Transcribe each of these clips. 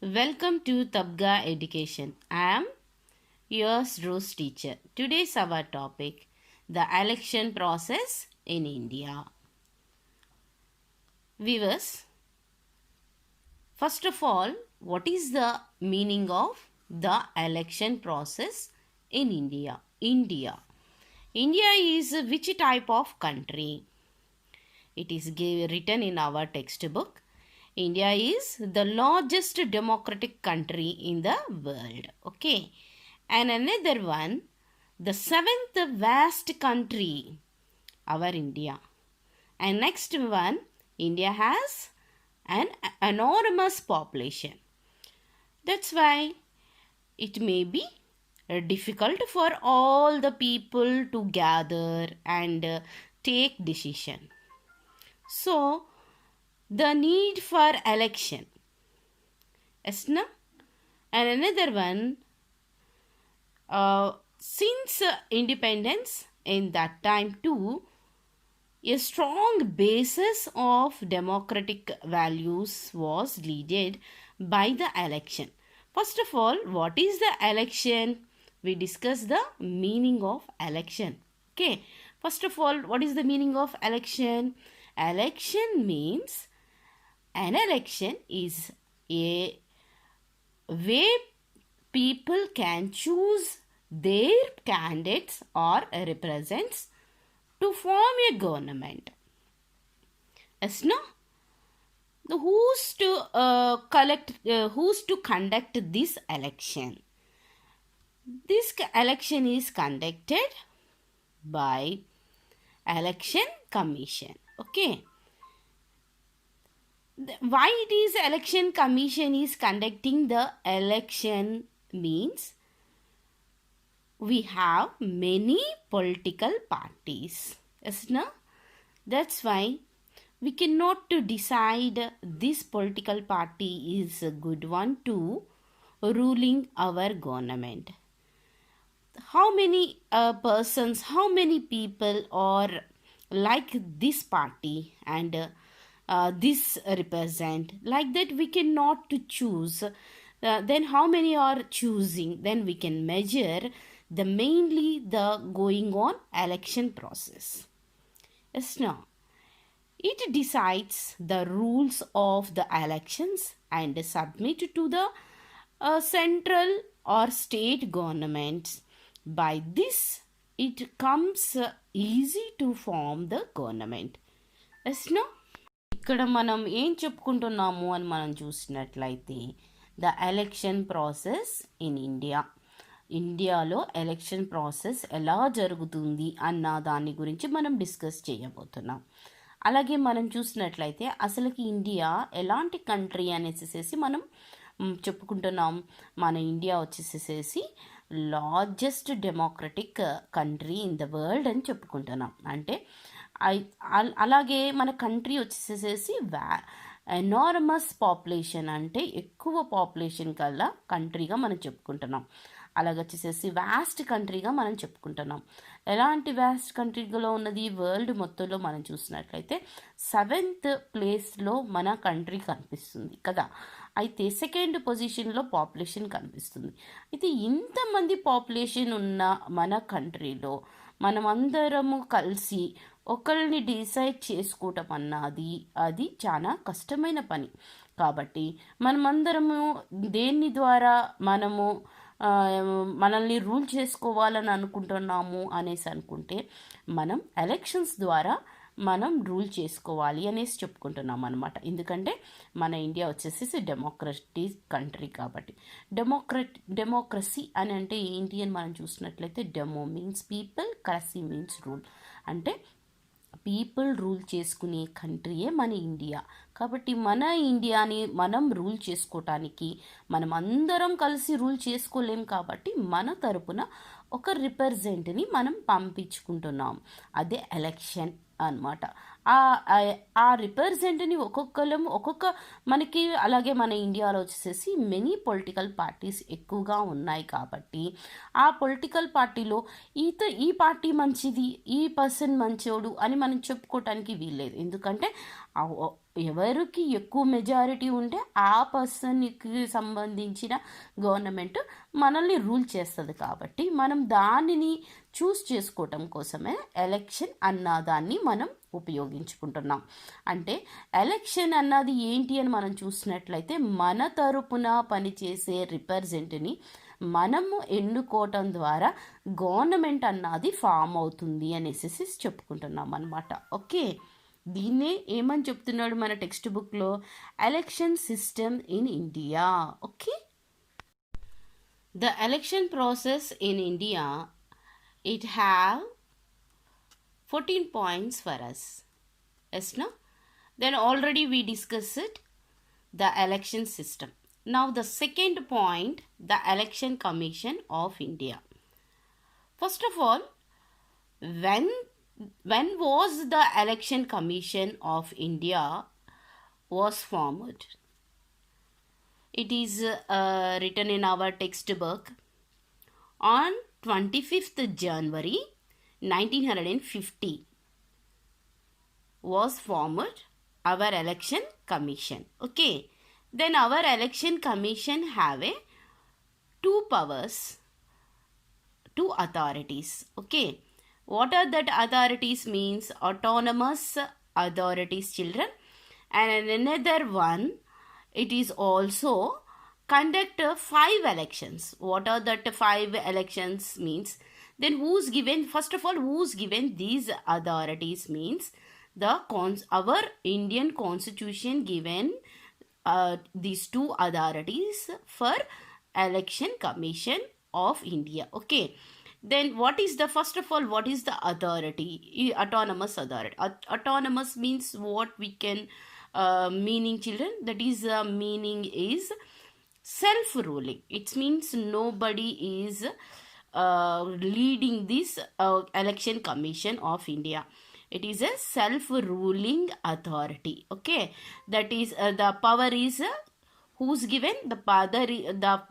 Welcome to Tabga Education. I am yours Rose teacher. Today's our topic, the election process in India. Viewers, first of all, what is the meaning of the election process in India? India is which type of country? It is written in our textbook. India is the largest democratic country in the world. Okay. And another one, the seventh vast country, our India. And next one, India has an enormous population. That's why it may be difficult for all the people to gather and take decision. So, the need for election. Yes, no? And another one, since independence in that time too, a strong basis of democratic values was led by the election. First of all, what is the election? We discuss the meaning of election. Okay. First of all, what is the meaning of election? Election means an election is a way people can choose their candidates or representatives to form a government. Yes, no? Who's to conduct this election? This election is conducted by Election Commission. Okay. Why it is Election Commission is conducting the election means we have many political parties. Yes, no? That's why we cannot to decide this political party is a good one to ruling our government. How many persons, how many people are like this party and this represent, like that we cannot to choose. Then how many are choosing? Then we can measure the mainly the going on election process. Yes, no. It decides the rules of the elections and submit to the central or state governments. By this, it comes easy to form the government. Yes, no? ఇక్కడ మనం ఏం చెప్పుకుంటున్నాము అని మనం చూసినట్లయితే the election process in ఇండియాలో election process ఎలా జరుగుతుంది అన్న దాని గురించి మనం డిస్కస్ చేయబోతున్నాం. అలాగే మనం చూసినట్లయితే అసలుకి ఇండియా ఎలాంటి కంట్రీ అనేసి మనం చెప్పుకుంటున్నాం. మన ఇండియా వచ్చేసేసి largest democratic country in the world అని చెప్పుకుంటున్నాం. అంటే అలాగే మన కంట్రీ వచ్చేసేసి ఎనార్మస్ పాపులేషన్, అంటే ఎక్కువ పాపులేషన్ కల్లా కంట్రీగా మనం చెప్పుకుంటున్నాం. అలాగొచ్చేసేసి వ్యాస్ట్ కంట్రీగా మనం చెప్పుకుంటున్నాం. ఎలాంటి వ్యాస్ట్ కంట్రీలో ఉన్నది? వరల్డ్ మొత్తంలో మనం చూసినట్లయితే 7th ప్లేస్లో మన కంట్రీ కనిపిస్తుంది కదా. అయితే 2nd పొజిషన్లో పాపులేషన్ కనిపిస్తుంది. అయితే ఇంతమంది పాపులేషన్ ఉన్న మన కంట్రీలో మనమందరము కలిసి ఒకరిని డిసైడ్ చేసుకోవటం అన్నది అది చాలా కష్టమైన పని. కాబట్టి మనమందరము దేని ద్వారా మనము మనల్ని రూల్ చేసుకోవాలని అనుకుంటున్నాము అనేసి అనుకుంటే మనం ఎలక్షన్స్ ద్వారా మనం రూల్ చేసుకోవాలి అనేసి చెప్పుకుంటున్నాం అనమాట. ఎందుకంటే మన ఇండియా వచ్చేసి డెమోక్రటిక్ కంట్రీ కాబట్టి. డెమోక్రసీ అని అంటే ఏంటి అని మనం చూసినట్లయితే demo means people, cracy means rule. అంటే పీపుల్ రూల్ చేసుకునే కంట్రీయే మన ఇండియా. కాబట్టి మన ఇండియాని మనం రూల్ చేసుకోవటానికి మనం అందరం కలిసి రూల్ చేసుకోలేం. కాబట్టి మన తరపున ఒక రిప్రజెంట్ని మనం పంపించుకుంటున్నాం. అదే ఎలక్షన్ అనమాట. ఆ రిప్రజెంట్ని ఒక్కొక్క మనకి, అలాగే మన ఇండియాలో వచ్చేసేసి మెనీ పొలిటికల్ పార్టీస్ ఎక్కువగా ఉన్నాయి. కాబట్టి ఆ పొలిటికల్ పార్టీలో ఈ పార్టీ మంచిది, ఈ పర్సన్ మంచోడు అని మనం చెప్పుకోవటానికి వీల్లేదు. ఎందుకంటే ఎవరికి ఎక్కువ మెజారిటీ ఉంటే ఆ పర్సన్కి సంబంధించిన గవర్నమెంట్ మనల్ని రూల్ చేస్తుంది. కాబట్టి మనం దానిని చూస్ చేసుకోవటం కోసమే ఎలక్షన్ అన్నదాన్ని మనం ఉపయోగించుకుంటున్నాం. అంటే ఎలక్షన్ అన్నది ఏంటి అని మనం చూసినట్లయితే మన తరపున పనిచేసే రిప్రజెంట్ని మనము ఎన్నుకోవటం ద్వారా గవర్నమెంట్ అన్నది ఫామ్ అవుతుంది అనేసి చెప్పుకుంటున్నాం అనమాట. ఓకే, దీన్నే ఏమని చెప్తున్నాడు మన టెక్స్ట్ బుక్లో, election system in India. Okay, the election process in India, it have 14 points for us. Yes, no? Then already we discussed it, the election system. Now the second point, the Election Commission of India. First of all, when was the Election Commission of India was formed? It is written in our textbook on 25th January 1950 was formed our election commission. Okay, then our election commission have a two powers, two authorities. Okay, what are that authorities means? Autonomous authorities, children, and another one, it is also conduct 5 elections. What are that 5 elections means? Then who's given, first of all, who's given these authorities means our Indian constitution given these two authorities for election commission of India. Okay, then what is the, first of all, what is the authority? Autonomous authority. Autonomous means what we can meaning, children, that is meaning is self-ruling. It means nobody is leading this election commission of India. It is a self-ruling authority. Okay, that is the power is who's given, the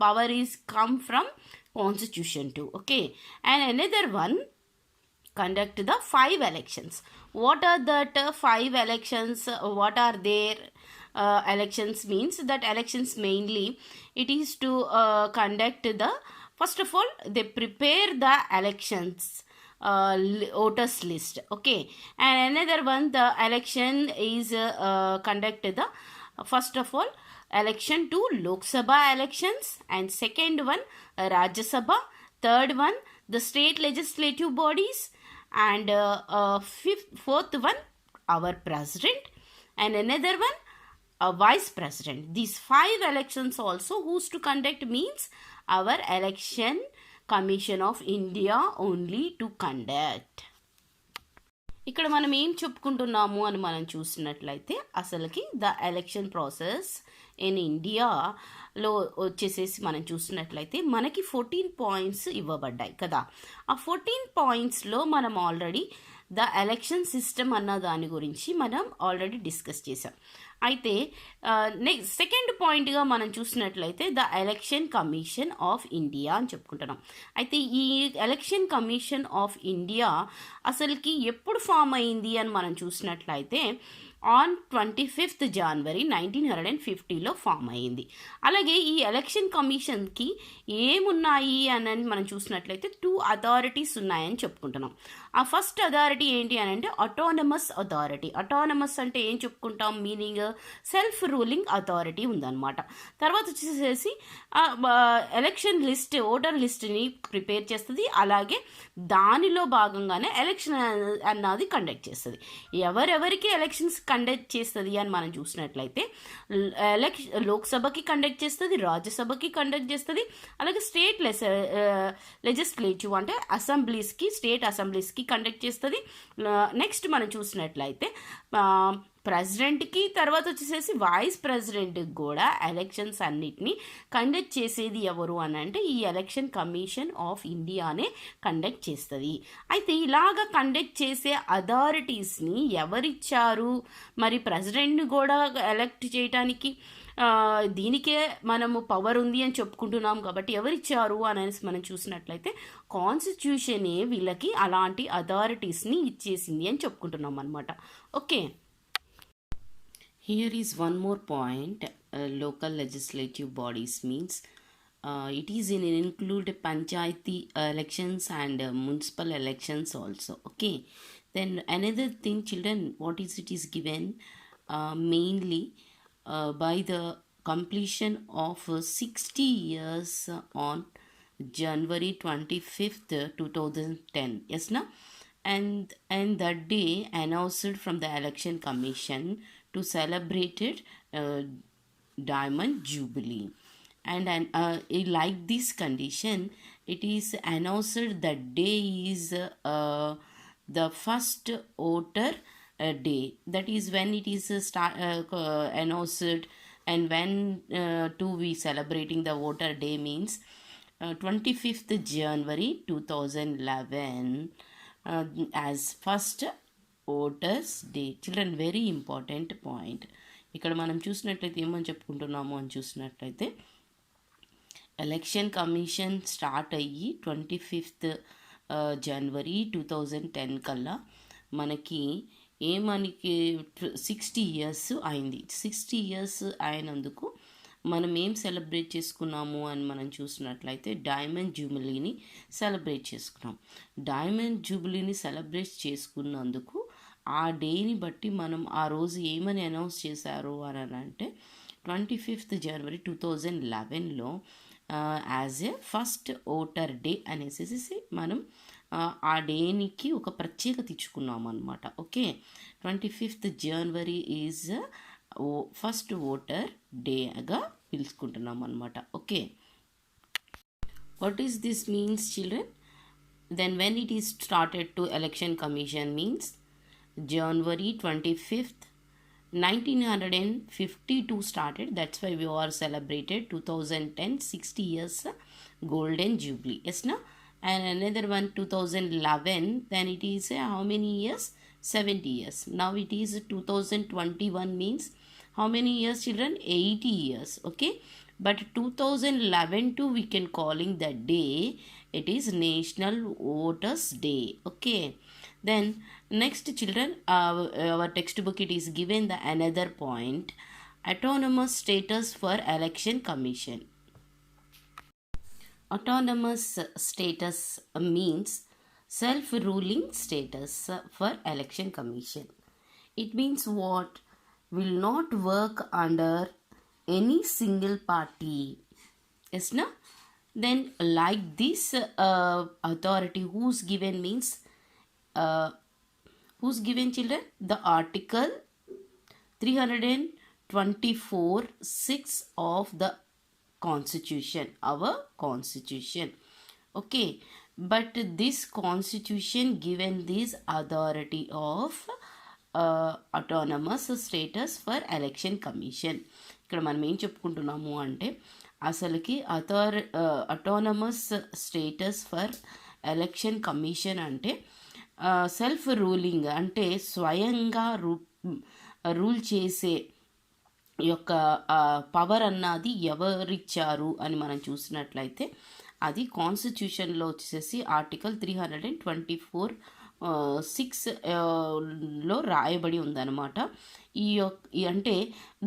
power is come from constitution too. Okay, and another one, conduct the 5 elections. What are that 5 elections? What are their elections means? That elections mainly it is to conduct the, first of all, they prepare the elections voters list. Okay, and another one, the election is conduct the, first of all, election to Lok Sabha elections, and second one Rajya Sabha, third one the state legislative bodies, and fourth one our president, and another one a vice president. These 5 elections also who's to conduct means our election commission of India only to conduct. ఇక్కడ మనం ఏం చెప్పుకుంటున్నాము అని మనం చూసినట్లయితే అసలుకి the election process in ఇండియాలో వచ్చేసేసి మనం చూసినట్లయితే మనకి 14 పాయింట్స్ ఇవ్వబడ్డాయి కదా. ఆ 14 పాయింట్స్లో మనం ఆల్రెడీ ద ఎలక్షన్ సిస్టమ్ అన్న దాని గురించి మనం ఆల్రెడీ డిస్కస్ చేసాం. అయితే నెక్స్ట్ సెకండ్ పాయింట్గా మనం చూసినట్లయితే the election commission of India అని చెప్పుకుంటున్నాం. అయితే ఈ ఎలక్షన్ కమిషన్ ఆఫ్ ఇండియా అసలుకి ఎప్పుడు ఫామ్ అయింది అని మనం చూసినట్లయితే ఆన్ 25th January 1950లో ఫామ్ అయ్యింది. అలాగే ఈ ఎలక్షన్ కమిషన్కి ఏమున్నాయి అని మనం చూసినట్లయితే 2 అథారిటీస్ ఉన్నాయని చెప్పుకుంటున్నాం. ఆ ఫస్ట్ అథారిటీ ఏంటి అని అంటే అటానమస్ అథారిటీ. అటానమస్ అంటే ఏం చెప్పుకుంటాం, మీనింగ్ సెల్ఫ్ రూలింగ్ అథారిటీ ఉందన్నమాట. తర్వాత వచ్చేసేసి ఎలక్షన్ లిస్ట్, ఓటర్ లిస్ట్ని ప్రిపేర్ చేస్తుంది. అలాగే దానిలో భాగంగానే ఎలక్షన్ అన్నది కండక్ట్ చేస్తుంది. ఎవరెవరికి ఎలక్షన్స్ కండక్ట్ చేస్తుంది అని మనం చూసినట్లయితే లోక్సభకి కండక్ట్ చేస్తుంది, రాజ్యసభకి కండక్ట్ చేస్తుంది, అలాగే స్టేట్ లెజిస్లేటివ్ అంటే అసెంబ్లీస్కి, స్టేట్ అసెంబ్లీస్కి కండక్ట్ చేస్తుంది. నెక్స్ట్ మనం చూసినట్లయితే ప్రెసిడెంట్కి, తర్వాత వచ్చేసేసి వైస్ ప్రెసిడెంట్కి కూడా ఎలక్షన్స్ అన్నిటినీ కండక్ట్ చేసేది ఎవరు అని అంటే ఈ ఎలక్షన్ కమిషన్ ఆఫ్ ఇండియానే కండక్ట్ చేస్తుంది. అయితే ఇలాగ కండక్ట్ చేసే అథారిటీస్ని ఎవరిచ్చారు, మరి ప్రెసిడెంట్ని కూడా ఎలక్ట్ చేయడానికి దీనికే మనము పవర్ ఉంది అని చెప్పుకుంటున్నాం కాబట్టి ఎవరిచ్చారు అనేసి మనం చూసినట్లయితే కాన్స్టిట్యూషనే వీళ్ళకి అలాంటి అథారిటీస్ని ఇచ్చేసింది అని చెప్పుకుంటున్నాం అనమాట. Okay, Here is one more point. Local legislative bodies means it is include panchayati elections and municipal elections also. Okay. Then another thing, children, what is it is given mainly by the completion of 60 years on January 25th, 2010. Yes, na? And that day announced from the election commission to celebrate it diamond jubilee. And like this condition, it is announced that day is the first voter day. That is when it is announced. And when to we celebrating the voter day means 25th January 2011 as first voters day. Children, very important point. ఇక్కడ మనం చూసినట్లయితే ఏమని చెప్పుకుంటున్నాము అని చూసినట్లయితే election commission start అయ్యి 25th జనవరి 2010 కల్లా మనకి మనకి 60 ఇయర్స్ అయింది. 60 ఇయర్స్ అయినందుకు మనం ఏం సెలబ్రేట్ చేసుకున్నాము అని మనం చూసినట్లయితే డైమండ్ జూబిలీని సెలబ్రేట్ చేసుకున్నాం. డైమండ్ జూబిలీని సెలబ్రేట్ చేసుకున్నందుకు ఆ డేని బట్టి మనం ఆ రోజు ఏమని అనౌన్స్ చేశారు అని అంటే 25th జనవరి 2011లో as a first voter day అనేసి మనం ఆ డేనికి ఒక ప్రత్యేకత ఇచ్చుకున్నాం అనమాట. ఓకే, 25th జనవరి ఈజ్ ఫస్ట్ ఓటర్ డేగా పిలుచుకుంటున్నాం అనమాట. Okay, what is this means children? Then when it is started to election commission means January 25th 1952 started. That's why we are celebrated 2010 60 years golden jubilee. Yes, no? And another one 2011, then it is how many years? 70 years. Now it is 2021 means how many years, children? 80 years. Okay, but 2011 too we can calling that day it is National Voters Day. Okay, then next, children, our textbook it is given the another point, autonomous status for election commission. Autonomous status means self-ruling status for election commission. It means what? Will not work under any single party. Yes, no? Then like this authority who's given means who's given, children? The article 324(6) of the constitution, our constitution. Okay, but this constitution given this authority of autonomous status for election commission. ఇక్కడ మనం ఏం చెప్పుకుంటున్నాము అంటే అసలుకి autonomous status for election commission అంటే self ruling అంటే స్వయంగా rule చేసే యొక్క పవర్ అన్నది ఎవరిచ్చారు అని మనం చూసినట్లయితే అది కాన్స్టిట్యూషన్లో వచ్చేసి ఆర్టికల్ 324(6) రాయబడి ఉందన్నమాట. అంటే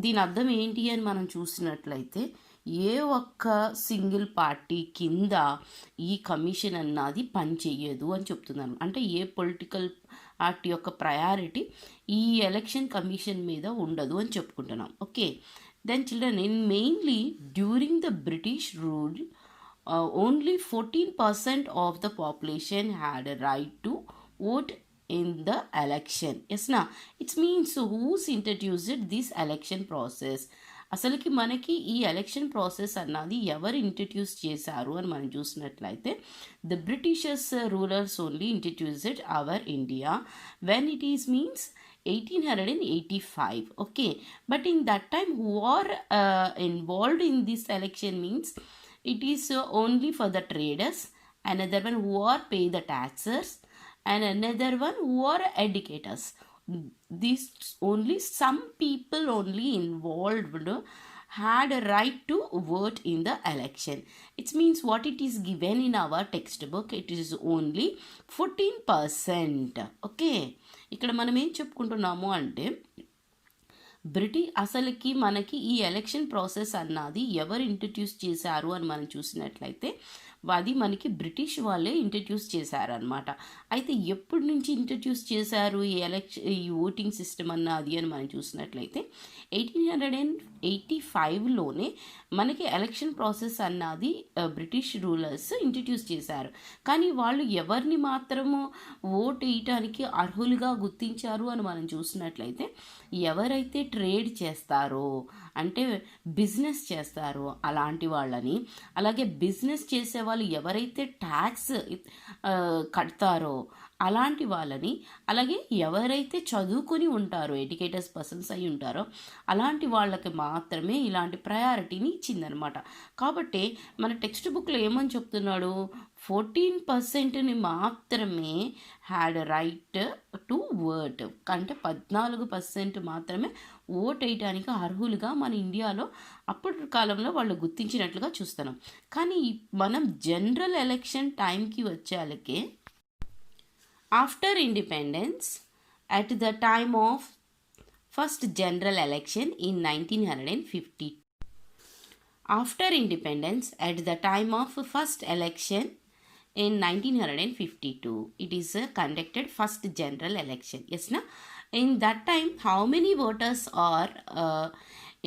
దీని అర్థం ఏంటి అని మనం చూసినట్లయితే ఏ ఒక్క సింగిల్ పార్టీ కింద ఈ కమిషన్ అన్నది పనిచేయదు అని చెప్తున్నాను. అంటే ఏ పొలిటికల్ పార్టీ యొక్క ప్రయారిటీ ఈ ఎలక్షన్ కమిషన్ మీద ఉండదు అని చెప్పుకుంటున్నాం. Okay, then children, in mainly during the British rule only 14% of the population had a right to vote in the election. Yes, na? It means who's introduced this election process. అసలుకి మనకి ఈ election process అన్నది ఎవరు introduce చేశారు అని మనం చూసినట్లయితే the Britishers rulers only introduced our India when it is means 1885. Okay, but in that time who are involved in this election means it is only for the traders, another one who are pay the taxes, and another one who are educators. These only some people only involved had a right to vote in the election. It means what it is given in our textbook, it is only 14%. Okay, ఇక్కడ మనం ఏం చెప్పుకుంటున్నాము అంటే అసలుకి మనకి ఈ election process అన్నది ఎవరు introduce చేశారు అని మనం చూసినట్లయితే అది మనకి బ్రిటిష్ వాళ్ళే ఇంట్రడ్యూస్ చేశారనమాట. అయితే ఎప్పటి నుంచి ఇంట్రడ్యూస్ చేశారు ఈ ఓటింగ్ సిస్టమ్ అన్నది అని మనం చూసినట్లయితే 1885లోనే మనకి ఎలక్షన్ ప్రాసెస్ అన్నది బ్రిటిష్ రూలర్స్ ఇంట్రడ్యూస్ చేశారు. కానీ వాళ్ళు ఎవరిని మాత్రము ఓట్ వేయటానికి అర్హులుగా గుర్తించారు అని మనం చూసినట్లయితే ఎవరైతే ట్రేడ్ చేస్తారో అంటే బిజినెస్ చేస్తారో అలాంటి వాళ్ళని, అలాగే బిజినెస్ చేసే వాళ్ళు ఎవరైతే ట్యాక్స్ కడతారో అలాంటి వాళ్ళని, అలాగే ఎవరైతే చదువుకొని ఉంటారో ఎడ్యుకేటర్స్ పర్సన్స్ అయి ఉంటారో అలాంటి వాళ్ళకి మాత్రమే ఇలాంటి ప్రయారిటీని ఇచ్చిందనమాట. కాబట్టి మన టెక్స్ట్ బుక్లో ఏమని చెప్తున్నాడు, 14%ని మాత్రమే హ్యాడ్ రైట్ టు ఓట్, అంటే 14% మాత్రమే ఓట్ వేయడానికి అర్హులుగా మన ఇండియాలో అప్పటి కాలంలో వాళ్ళు గుర్తించినట్లుగా చూస్తున్నాం. కానీ మనం జనరల్ ఎలక్షన్ టైంకి వచ్చేళ్ళకే after independence, at the time of first general election in 1950. After independence, at the time of first election in 1952, it is conducted first general election. Yes, na? In that time, how many voters are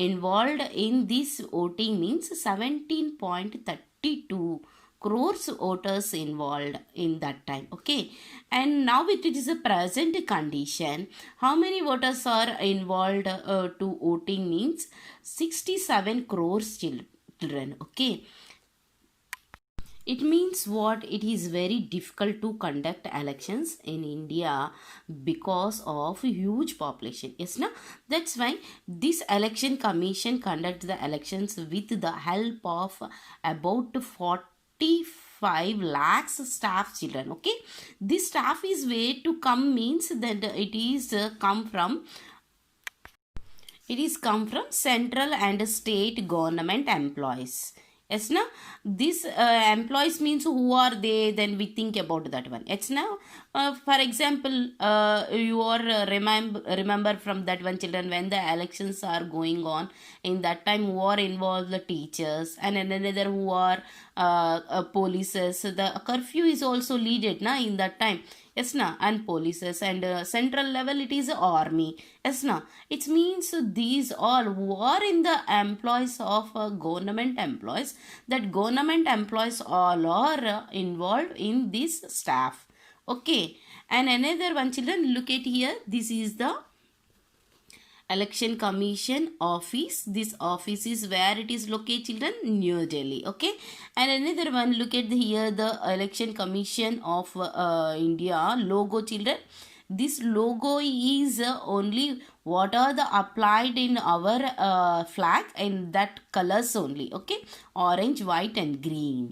involved in this voting means 17.32 crores voters involved in that time. Okay, and now it is a present condition, how many voters are involved to voting means 67 crores children. Okay, it means what, it is very difficult to conduct elections in India because of huge population. Yes, na? That's why this election commission conduct the elections with the help of about 45 lakhs staff children. Okay, this staff is where to come means that it is come from central and state government employees. Yes, na? This employees means who are they, then we think about that one. It's now for example you are remember from that one children when the elections are going on, in that time who are involved, the teachers, and another who are polices. The curfew is also leaded na in that time. Yes, na? And polices, and central level it is army. Yes, na? It means these all who are in the employees of government employees, that government employees all are involved in this staff. Okay, and another one children, look at here, this is the election commission office. This office is where it is located, children, New Delhi. Okay, and another one, look at here the election commission of India logo, children. This logo is only what are the applied in our flag, and that colors only. Okay, orange, white and green.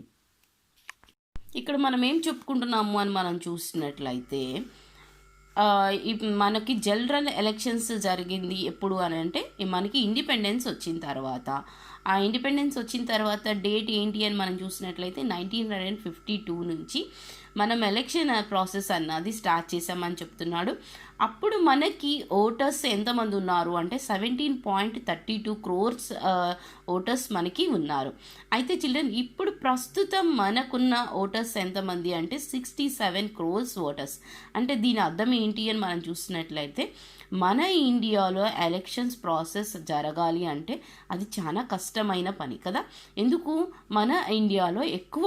ఇక్కడ మనం ఏం చెప్పుకుంటున్నాము అని మనం చూసినట్లయితే మనకి general elections జరిగింది ఎప్పుడు అని అంటే మనకి ఇండిపెండెన్స్ వచ్చిన తర్వాత. ఆ ఇండిపెండెన్స్ వచ్చిన తర్వాత డేట్ ఏంటి అని మనం చూసినట్లయితే 1952 నుంచి మనం ఎలక్షన్ ప్రాసెస్ అన్నది స్టార్ట్ చేసామని చెప్తున్నాడు. అప్పుడు మనకి ఓటర్స్ ఎంతమంది ఉన్నారు అంటే 17.32 crores ఓటర్స్ మనకి ఉన్నారు. అయితే చిల్డ్రన్ ఇప్పుడు ప్రస్తుతం మనకున్న ఓటర్స్ ఎంతమంది అంటే 67 crores ఓటర్స్. అంటే దీని అర్థం ఏంటి అని మనం చూసినట్లయితే మన ఇండియాలో ఎలక్షన్స్ ప్రాసెస్ జరగాలి అంటే అది చాలా కష్టమైన పని కదా. ఎందుకు, మన ఇండియాలో ఎక్కువ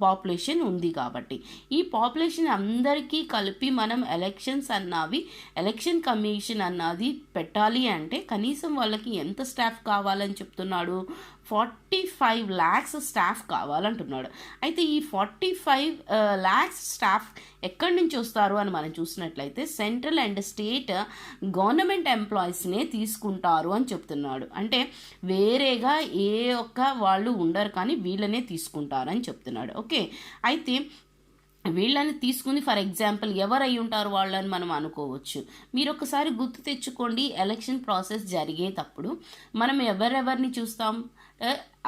పాపులేషన్ ఉంది కాబట్టి. ఈ పాపులేషన్ అందరికీ కలిపి మనం ఎలక్షన్స్ అన్నవి ఎలక్షన్ కమిషన్ అన్నది పెట్టాలి అంటే కనీసం వాళ్ళకి ఎంత స్టాఫ్ కావాలని చెప్తున్నాడు, 45 lakhs స్టాఫ్ కావాలంటున్నాడు. అయితే ఈ 45 lakhs స్టాఫ్ ఎక్కడి నుంచి వస్తారు అని మనం చూసినట్లయితే సెంట్రల్ అండ్ స్టేట్ గవర్నమెంట్ ఎంప్లాయీస్నే తీసుకుంటారు అని చెప్తున్నాడు. అంటే వేరేగా ఏ ఒక్క వాళ్ళు ఉండరు కానీ వీళ్ళనే తీసుకుంటారు అని చెప్తున్నాడు. ఓకే, అయితే వీళ్ళని తీసుకుని ఫర్ ఎగ్జాంపుల్ ఎవరై ఉంటారు వాళ్ళని మనం అనుకోవచ్చు. మీరు ఒకసారి గుర్తు తెచ్చుకోండి, ఎలక్షన్ ప్రాసెస్ జరిగేటప్పుడు మనం ఎవరెవరిని చూస్తాం,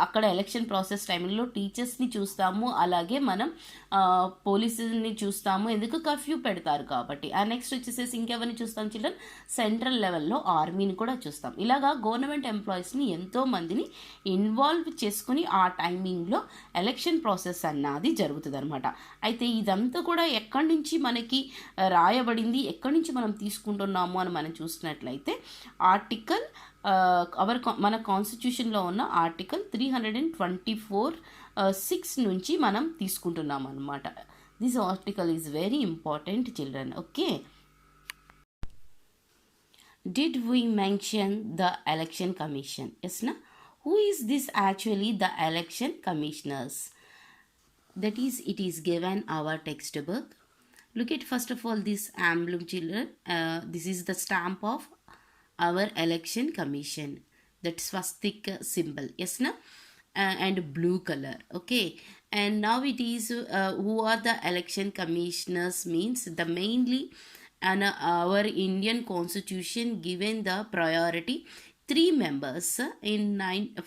అక్కడ ఎలక్షన్ ప్రాసెస్ టైంలో టీచర్స్ని చూస్తాము, అలాగే మనం పోలీసుని చూస్తాము, ఎందుకు కర్ఫ్యూ పెడతారు కాబట్టి. నెక్స్ట్ వచ్చేసేసి ఇంకెవరిని చూస్తాం చిల్డ్రన్, సెంట్రల్ లెవెల్లో ఆర్మీని కూడా చూస్తాం. ఇలాగా గవర్నమెంట్ ఎంప్లాయీస్ని ఎంతో మందిని ఇన్వాల్వ్ చేసుకుని ఆ టైమింగ్లో ఎలక్షన్ ప్రాసెస్ అన్నది జరుగుతుంది అనమాట. అయితే ఇదంతా కూడా ఎక్కడి నుంచి మనకి రాయబడింది, ఎక్కడి నుంచి మనం తీసుకుంటున్నాము అని మనం చూసినట్లయితే ఆర్టికల్ మన కాన్స్టిట్యూషన్లో ఉన్న ఆర్టికల్ 324(6) నుంచి మనం తీసుకుంటున్నాం అనమాట. This article is very important children. Okay, did we mention the election commission? Yes నా? Who is this actually the election commissioners? That is, it is given our textbook. Look at first of all this emblem children. This is the stamp of our election commission. That swastika symbol. Yes na? And blue color. Okay. And now it is who are the election commissioners means the mainly and our Indian constitution given the priority 3 members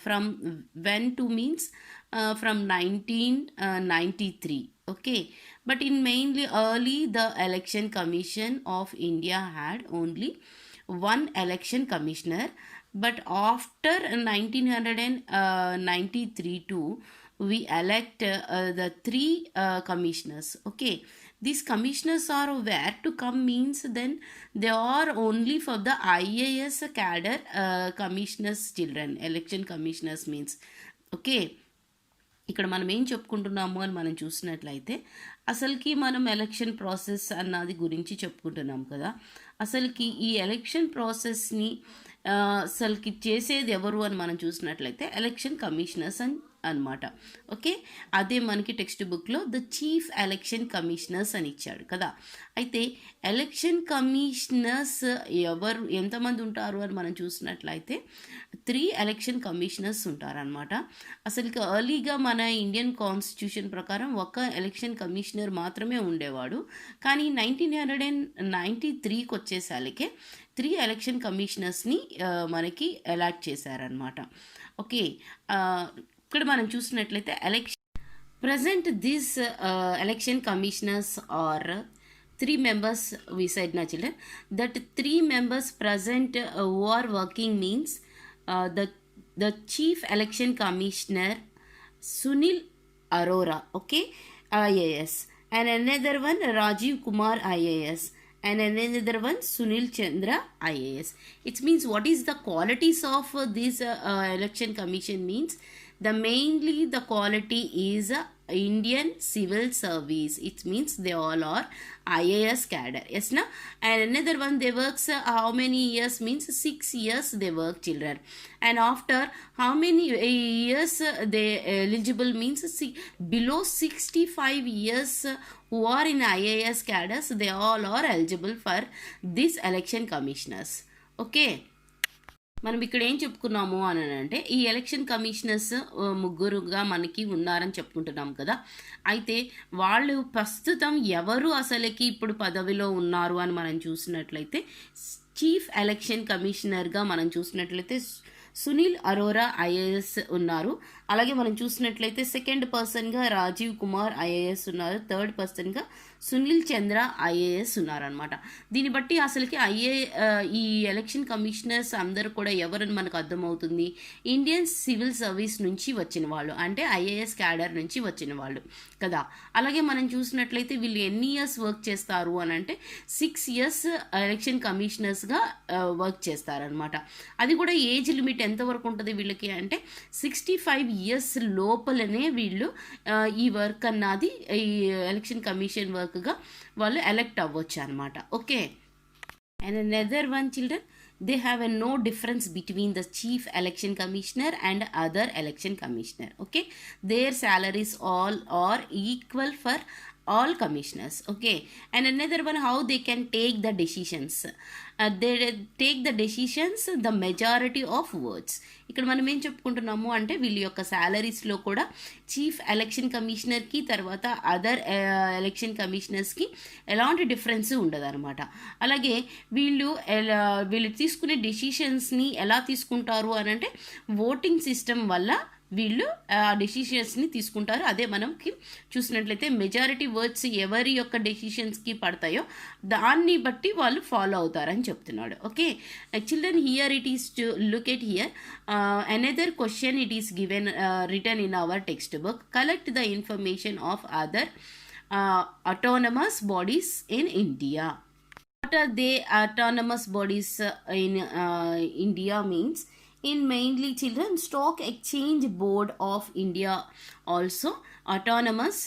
from when to means from 1993. Okay, but in mainly early the election commission of India had only one election commissioner, but after 1993 too we elect the 3 commissioners. Okay, these commissioners are where to come means then they are only for the IAS cadre commissioners children. Election commissioners means okay. ఇక్కడ మనం ఏం చెప్పుకుంటున్నాము అని మనం చూసినట్లయితే అసలుకి మనం election process అన్నది గురించి చెప్పుకుంటున్నాం కదా. అసలుకి ఈ ఎలక్షన్ ప్రాసెస్ని అసలుకి చేసేది ఎవరు అని మనం చూసినట్లయితే ఎలక్షన్ కమిషనర్స్ అనమాట. ఓకే, అదే మనకి టెక్స్ట్ బుక్లో ద చీఫ్ ఎలక్షన్ కమిషనర్స్ అని ఇచ్చాడు కదా. అయితే ఎలక్షన్ కమిషనర్స్ ఎంతమంది ఉంటారు అని మనం చూసినట్లయితే 3 ఎలక్షన్ కమిషనర్స్ ఉంటారనమాట. అసలుకి ఎర్లీగా మన ఇండియన్ కాన్స్టిట్యూషన్ ప్రకారం ఒక ఎలక్షన్ కమిషనర్ మాత్రమే ఉండేవాడు. కానీ 1993కి వచ్చేసరికి 3 ఎలక్షన్ కమిషనర్స్ని మనకి అలాట్ చేశారనమాట. ఓకే, ఇక్కడ మనం చూసినట్లయితే present these election commissioners are 3 members. We said na children that 3 members present who are working means the chief election commissioner Sunil Arora, okay, IAS, and another one Rajiv Kumar IAS, and another one Sunil Chandra IAS. It means what is the qualities of this election commission means the mainly the quality is Indian civil service. It means they all are IAS cadre. Yes na? And another one they works how many years means 6 years they work children. And after how many years they eligible means below 65 years who are in IAS cadres, they all are eligible for these election commissioners. Okay, మనం ఇక్కడ ఏం చెప్పుకున్నాము అని అంటే ఈ election commissioners 3 మనకి ఉన్నారని చెప్పుకుంటున్నాం కదా. అయితే వాళ్ళు ప్రస్తుతం ఎవరు అసలుకి ఇప్పుడు పదవిలో ఉన్నారు అని మనం చూసినట్లయితే చీఫ్ ఎలక్షన్ కమిషనర్గా మనం చూసినట్లయితే సునీల్ అరోరా ఐఏఎస్ ఉన్నారు. అలాగే మనం చూసినట్లయితే సెకండ్ పర్సన్గా రాజీవ్ కుమార్ ఐఏఎస్ ఉన్నారు. థర్డ్ పర్సన్గా సునీల్ చంద్ర ఐఏఎస్ ఉన్నారనమాట. దీన్ని బట్టి అసలుకి ఈ ఎలక్షన్ కమిషనర్స్ అందరూ కూడా ఎవరని మనకు అర్థమవుతుంది, ఇండియన్ సివిల్ సర్వీస్ నుంచి వచ్చిన వాళ్ళు, అంటే ఐఏఎస్ క్యాడర్ నుంచి వచ్చిన వాళ్ళు కదా. అలాగే మనం చూసినట్లయితే వీళ్ళు ఎన్ని ఇయర్స్ వర్క్ చేస్తారు అని అంటే 6 years ఎలక్షన్ కమిషనర్స్గా వర్క్ చేస్తారనమాట. అది కూడా ఏజ్ లిమిట్ ఎంతవరకు ఉంటుంది వీళ్ళకి అంటే 65 years లోపలనే వీళ్ళు ఈ వర్క్ అన్నది ఈ ఎలక్షన్ కమిషన్ వర్క్గా వాళ్ళు ఎలెక్ట్ అవ్వచ్చు అనమాట. Okay, and another one children, they have no difference between the chief election commissioner and other election commissioner. Okay, their salaries all are equal for all commissioners. Okay, and another one, how they can take the decisions. They take the decisions the majority of votes. ఇక్కడ మనం ఏం చెప్పుకుంటున్నాము అంటే వీళ్ళ యొక్క శాలరీస్లో కూడా chief election కమిషనర్కి తర్వాత other election కమిషనర్స్కి ఎలాంటి difference ఉండదు అనమాట. అలాగే వీళ్ళు తీసుకునే డెసిషన్స్ని ఎలా తీసుకుంటారు అని అంటే ఓటింగ్ సిస్టమ్ వల్ల వీళ్ళు ఆ డెసిషన్స్ని తీసుకుంటారు. అదే మనకి చూసినట్లయితే మెజారిటీ వర్డ్స్ ఎవరి యొక్క డెసిషన్స్కి పడతాయో దాన్ని బట్టి వాళ్ళు ఫాలో అవుతారని చెప్తున్నాడు. Okay children, here it is to look at here another question it is given return in our text book. Collect the information of other autonomous bodies in India. What are they autonomous bodies in India means? In mainly children, Stock Exchange Board of India also autonomous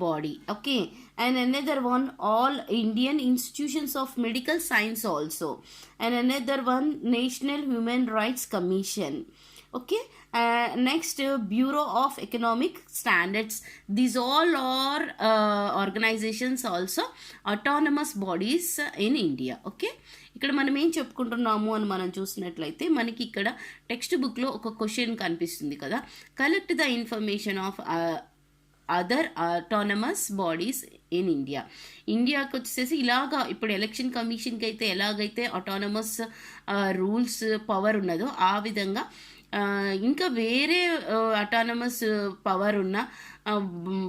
body. Okay, and another one, all Indian institutions of medical science also, and another one, National Human Rights Commission. Okay, next Bureau of Economic Standards. These all are organizations also autonomous bodies in India. Okay, ఇక్కడ మనం ఏం చెప్పుకుంటున్నాము అని మనం చూసినట్లయితే మనకి ఇక్కడ text బుక్లో ఒక క్వశ్చన్ కనిపిస్తుంది కదా, collect the information of other autonomous bodies in India. ఇండియాకి వచ్చేసి ఇలాగా ఇప్పుడు ఎలక్షన్ కమిషన్కి అయితే ఎలాగైతే ఆటోనమస్ రూల్స్ పవర్ ఉన్నదో ఆ విధంగా ఇంకా వేరే అటానమస్ పవర్ ఉన్న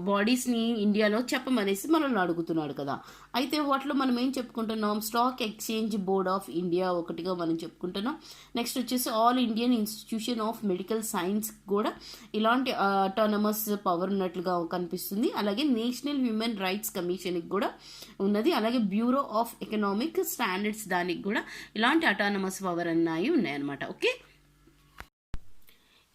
బాడీస్ని ఇండియాలో చెప్పమనేసి మనల్ని అడుగుతున్నాడు కదా. అయితే వాటిలో మనం ఏం చెప్పుకుంటున్నాం, stock exchange board of India ఒకటిగా మనం చెప్పుకుంటున్నాం. నెక్స్ట్ వచ్చేసి all Indian institution of medical science కూడా ఇలాంటి అటానమస్ పవర్ ఉన్నట్లుగా కనిపిస్తుంది. అలాగే నేషనల్ హ్యూమన్ రైట్స్ కమిషన్కి కూడా ఉన్నది. అలాగే బ్యూరో ఆఫ్ ఎకనామిక్ స్టాండర్డ్స్ దానికి కూడా ఇలాంటి అటానమస్ పవర్ ఉన్నాయన్నమాట. Okay,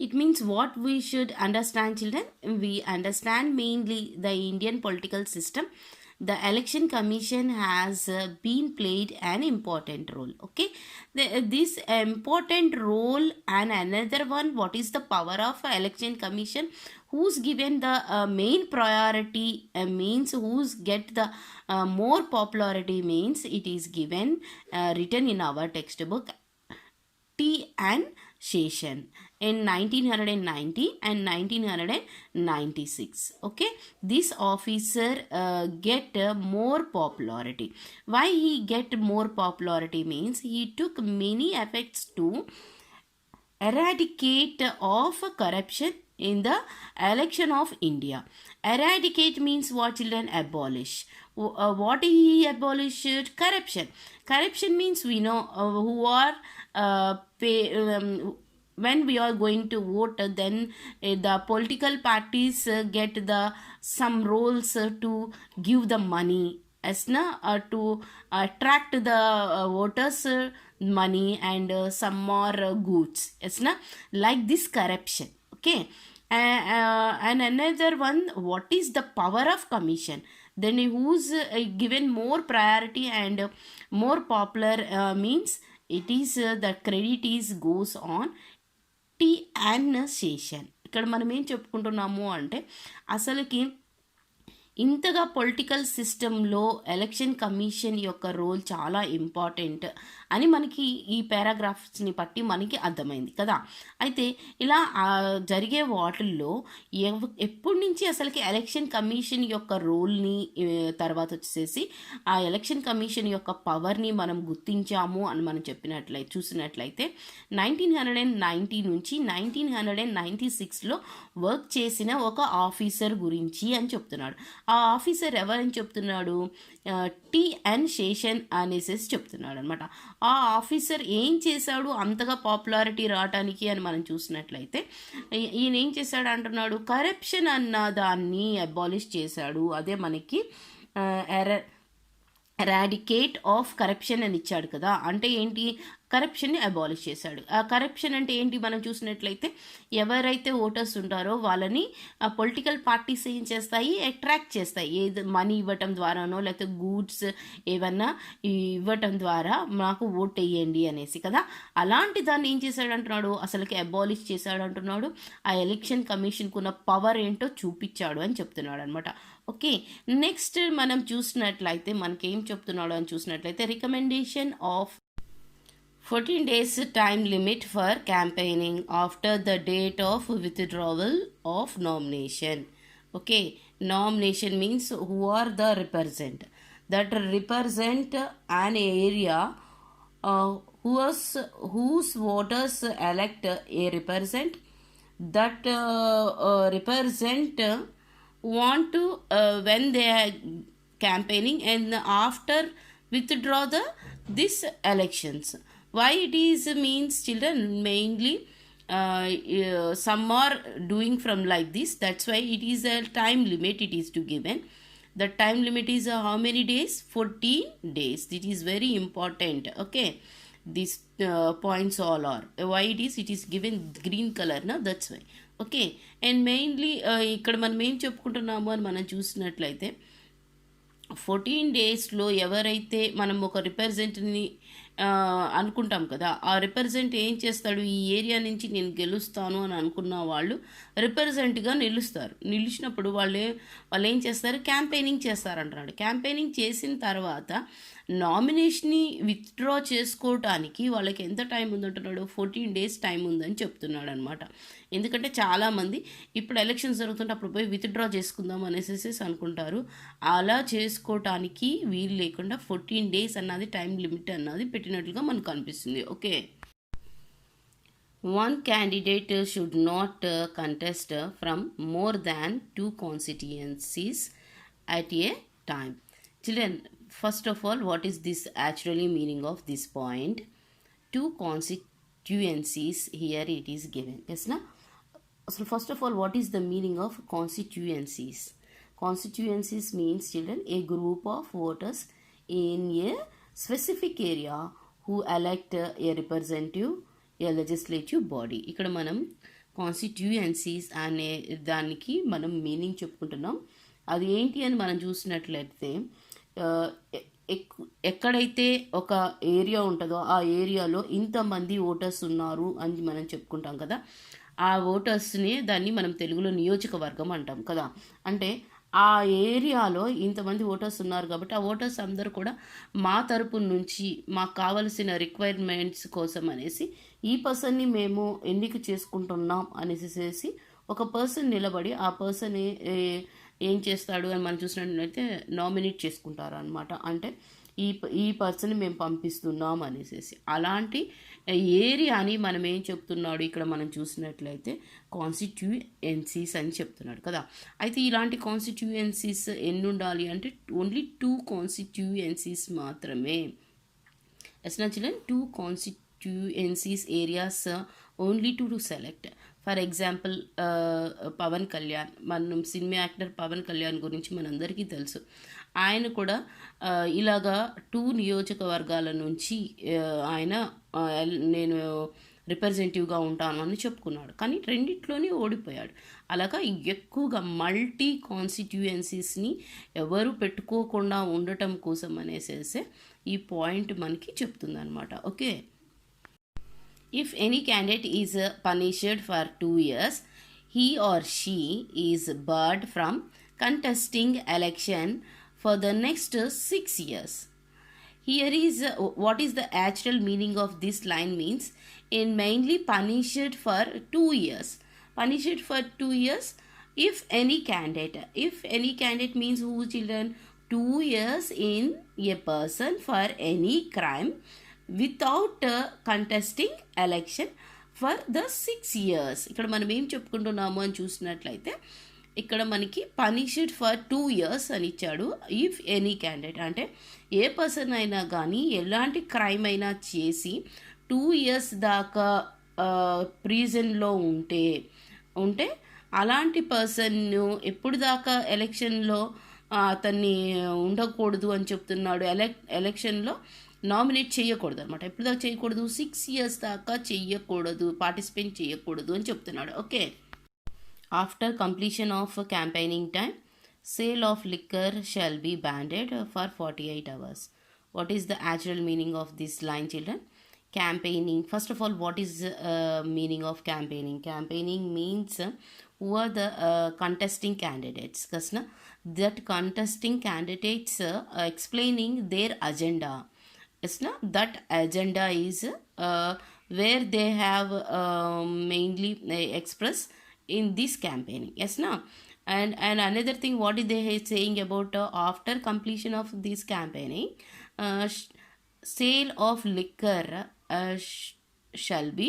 it means what we should understand, children. We understand mainly the Indian political system. The election commission has been played an important role. Okay, this important role, and another one, what is the power of election commission, who's given the main priority means who's get the more popularity means it is given written in our textbook T.N. Sheshan in 1990 and 1996. Okay, this officer get more popularity. Why he get more popularity means he took many efforts to eradicate of corruption in the election of India. Eradicate means what, children? Abolish. What he abolished? Corruption. Corruption means we know who are when we are going to vote, then the political parties get the some roles to give the money as to attract the voters money and some more goods as like this corruption. Okay, and another one, what is the power of commission? Then who's given more priority and more popular means it is the credit is goes on T.N. Sheshan. ఇక్కడ మనం ఏం చెప్పుకుంటున్నాము అంటే అసలుకి ఇంతగా political సిస్టంలో election commission యొక్క role చాలా important అని మనకి ఈ పారాగ్రాఫ్స్ని బట్టి మనకి అర్థమైంది కదా. అయితే ఇలా జరిగే వాటిల్లో ఎప్పటి నుంచి అసలుకి ఎలక్షన్ కమిషన్ యొక్క రోల్ని తర్వాత వచ్చేసి ఆ ఎలక్షన్ కమిషన్ యొక్క పవర్ని మనం గుర్తించాము అని మనం చూసినట్లయితే 1990 నుంచి 1996లో వర్క్ చేసిన ఒక ఆఫీసర్ గురించి అని చెప్తున్నాడు. ఆ ఆఫీసర్ ఎవరని చెప్తున్నాడు, టిఎన్ శేషన్ అనేసి చెప్తున్నాడు అనమాట. ఆ ఆఫీసర్ ఏం చేశాడు అంతగా పాపులారిటీ రావడానికి అని మనం చూసినట్లయితే ఈయన ఏం చేశాడు అంటున్నాడు, కరప్షన్ అన్న దాన్ని అబాలిష్ చేశాడు. అదే మనకి ఎరాడికేట్ ఆఫ్ కరప్షన్ అని ఇచ్చాడు కదా. అంటే ఏంటి, కరప్షన్ని అబాలిష్ చేశాడు. ఆ కరప్షన్ అంటే ఏంటి మనం చూసినట్లయితే ఎవరైతే ఓటర్స్ ఉంటారో వాళ్ళని పొలిటికల్ పార్టీస్ ఏం చేస్తాయి, అట్రాక్ట్ చేస్తాయి. ఏది మనీ ఇవ్వటం ద్వారానో లేకపోతే గూడ్స్ ఏమన్నా ఇవ్వటం ద్వారా మాకు ఓట్ వేయండి అనేసి కదా. అలాంటి దాన్ని ఏం చేశాడు అంటున్నాడు, అసలుకి అబాలిష్ చేశాడు అంటున్నాడు. ఆ ఎలక్షన్ కమిషన్కు ఉన్న పవర్ ఏంటో చూపించాడు అని చెప్తున్నాడు అనమాట. ఓకే, నెక్స్ట్ మనం చూసినట్లయితే మనకేం చెప్తున్నాడు అని చూసినట్లయితే recommendation of 14 days time limit for campaigning after the date of withdrawal of nomination. Okay, nomination means who are the represent that represent an area whose voters elect a represent that represent want to when they are campaigning and after withdraw this elections. Why it is means children mainly some are doing from like this, that's why it is a time limit it is to given. The time limit is how many days? 14 days. It is very important. Okay, these points all are why it is given green color na, that's why. Okay, and mainly ఇక్కడ మనం ఏం చెప్పుకుంటున్నాము అని మనం చూసినట్లయితే 14 డేస్లో ఎవరైతే మనం ఒక రిప్రజెంట్ని అనుకుంటాం కదా, ఆ రిప్రజెంట్ ఏం చేస్తాడు, ఈ ఏరియా నుంచి నేను గెలుస్తాను అని అనుకున్న వాళ్ళు రిప్రజెంట్గా నిలిచినప్పుడు వాళ్ళు ఏం చేస్తారు, క్యాంపెయినింగ్ చేస్తారంటున్నాడు. క్యాంపెయినింగ్ చేసిన తర్వాత నామినేషన్ని విత్డ్రా చేసుకోవటానికి వాళ్ళకి ఎంత టైం ఉందంటున్నాడు, 14 days టైం ఉందని చెప్తున్నాడు అనమాట. ఎందుకంటే చాలామంది ఇప్పుడు ఎలక్షన్స్ జరుగుతుంటే అప్పుడు పోయి విత్డ్రా చేసుకుందాం అనేసి అనుకుంటారు. అలా చేసుకోవటానికి వీలు లేకుండా 14 days అన్నది టైం లిమిట్ అన్నది పెట్టినట్లుగా మనకు అనిపిస్తుంది. Okay, one candidate should not contest from more than 2 constituencies at a time. Children, first of all, what is this actually meaning of this point? 2 constituencies here it is given. Yes, na? So first of all, what is the meaning of constituencies? Constituencies means children a group of voters in a specific area who elect a representative, a legislative body. ఇక్కడ మనం కాన్స్టిట్యూయెన్సీస్ అనే దానికి మనం meaning చెప్పుకుంటున్నాం. అది ఏంటి అని మనం చూసినట్లయితే ఎక్కడైతే ఒక ఏరియా ఉంటుందో ఆ ఏరియాలో ఇంతమంది ఓటర్స్ ఉన్నారు అని మనం చెప్పుకుంటాం కదా. ఆ ఓటర్స్ని దాన్ని మనం తెలుగులో నియోజకవర్గం అంటాం కదా. అంటే ఆ ఏరియాలో ఇంతమంది ఓటర్స్ ఉన్నారు కాబట్టి ఆ ఓటర్స్ అందరూ కూడా మా తరపు నుంచి మాకు కావలసిన రిక్వైర్మెంట్స్ కోసం అనేసి ఈ పర్సన్ని మేము ఎన్నిక చేసుకుంటున్నాం అనేసి ఒక పర్సన్ నిలబడి ఆ పర్సన్ ఏం చేస్తాడు అని మనం చూసినట్లయితే నామినేట్ చేసుకుంటారు అనమాట. అంటే ఈ పర్సన్ మేము పంపిస్తున్నాం అనేసి అలాంటి ఏరియాని మనం ఏం చెప్తున్నాడు ఇక్కడ మనం చూసినట్లయితే కాన్స్టిట్యూయెన్సీస్ అని చెప్తున్నాడు కదా. అయితే ఇలాంటి కాన్స్టిట్యూయెన్సీస్ ఎన్ని ఉండాలి అంటే ఓన్లీ 2 కాన్స్టిట్యూయెన్సీస్ మాత్రమే. Especially 2 constituencies areas only to select. For example Pawan Kalyan, మనం సినిమా యాక్టర్ పవన్ కళ్యాణ్ గురించి మనందరికీ తెలుసు. ఆయన కూడా ఇలాగా 2 నియోజకవర్గాల నుంచి ఆయన నేను రిప్రజెంటేటివ్గా ఉంటాను అని చెప్పుకున్నాడు, కానీ రెండిట్లోనే ఓడిపోయాడు. అలాగా ఎక్కువగా మల్టీ కాన్స్టిట్యూయెన్సీస్ని ఎవరు పెట్టుకోకుండా ఉండటం కోసం అనేసి ఈ పాయింట్ మనకి చెప్తుంది అనమాట. Okay, if any candidate is punished for 2 years, he or she is barred from contesting election for the next 6 years. Here is what is the actual meaning of this line means in mainly punished for 2 years. Punished for 2 years if any candidate means who children 2 years in a person for any crime without contesting election for the 6 years. ఇక్కడ మనం ఏం చెప్పుకుంటున్నాము అని చూసినట్లయితే ఇక్కడ మనకి punished for 2 years అని ఇచ్చాడు. If any candidate అంటే ఏ పర్సన్ అయినా కానీ ఎలాంటి క్రైమ్ అయినా చేసి 2 years దాకా ప్రిజన్లో ఉంటే అలాంటి పర్సన్ను ఎప్పుడు దాకా ఎలక్షన్లో అతన్ని ఉండకూడదు అని చెప్తున్నాడు. ఎలక్షన్లో నామినేట్ చేయకూడదు అనమాట. ఎప్పుడు దాకా చేయకూడదు? 6 years దాకా చేయకూడదు, పార్టిసిపేట్ చేయకూడదు అని చెప్తున్నాడు. Okay. After completion of campaigning time, sale of liquor shall be banned for 48 hours. What is the actual meaning of this line, children? Campaigning. First of all, what is meaning of campaigning? Campaigning means who are the contesting candidates. Kasna, that contesting candidates explaining their agenda. Yes, na? That agenda is where they have mainly expressed in this campaigning. Yes, na? And another thing, what is they saying about after completion of this campaigning, sale of liquor shall be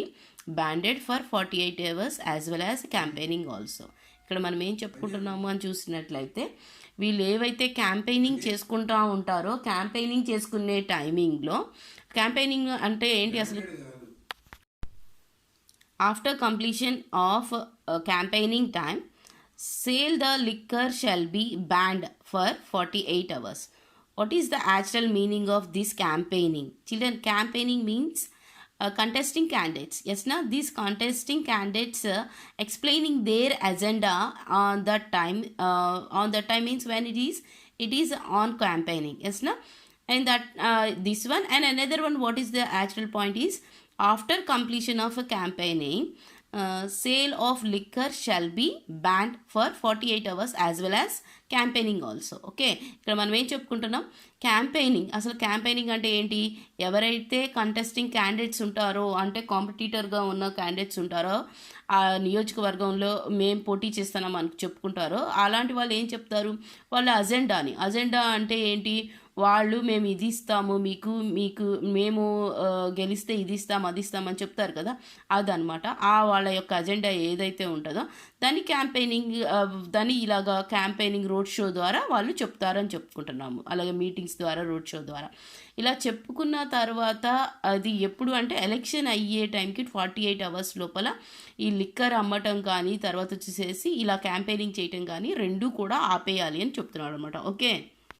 banded for 48 hours as well as campaigning also. ఇక్కడ మనం ఏం చెప్పుకుంటున్నాము అని చూసినట్లయితే, వీళ్ళు ఏవైతే campaigning చేసుకుంటూ ఉంటారో, campaigning చేసుకునే టైమింగ్లో, క్యాంపెయినింగ్ అంటే ఏంటి అసలు? After completion of campaigning time, sale the liquor shall be banned for 48 hours. What is the actual meaning of this campaigning? Children, campaigning means contesting candidates. Yes, now these contesting candidates explaining their agenda on that time. On that time means when it is on campaigning. Yes, now, and that this one and another one. What is the actual point is, after completion of a campaigning, sale of liquor shall be banned for 48 hours as well as campaigning also. Okay, ఇక్కడ మనం ఏం చెప్పుకుంటున్నాం? Campaigning. అసలు campaigning అంటే ఏంటి? ఎవరైతే contesting candidates ఉంటారో, అంటే కాంపిటీటర్గా ఉన్న క్యాండిడేట్స్ ఉంటారో, ఆ నియోజకవర్గంలో మేము పోటీ చేస్తున్నాం అని చెప్పుకుంటారో, అలాంటి వాళ్ళు ఏం చెప్తారు? వాళ్ళ అజెండా అంటే ఏంటి? వాళ్ళు మేము ఇది ఇస్తాము, మీకు మేము గెలిస్తే ఇది ఇస్తాం, అది ఇస్తామని చెప్తారు కదా, అదనమాట. వాళ్ళ యొక్క అజెండా ఏదైతే ఉంటుందో దాన్ని క్యాంపెయినింగ్, దాన్ని ఇలాగా క్యాంపెయినింగ్ రోడ్ షో ద్వారా వాళ్ళు చెప్తారని చెప్పుకుంటున్నాము. అలాగే మీటింగ్స్ ద్వారా, రోడ్ షో ద్వారా ఇలా చెప్పుకున్న తర్వాత, అది ఎప్పుడు అంటే ఎలక్షన్ అయ్యే టైంకి 48 hours లోపల ఈ లిక్కర్ అమ్మటం కానీ, తర్వాత వచ్చేసేసి ఇలా క్యాంపెయినింగ్ చేయటం కానీ రెండూ కూడా ఆపేయాలి అని చెప్తున్నాడు అనమాట. ఓకే.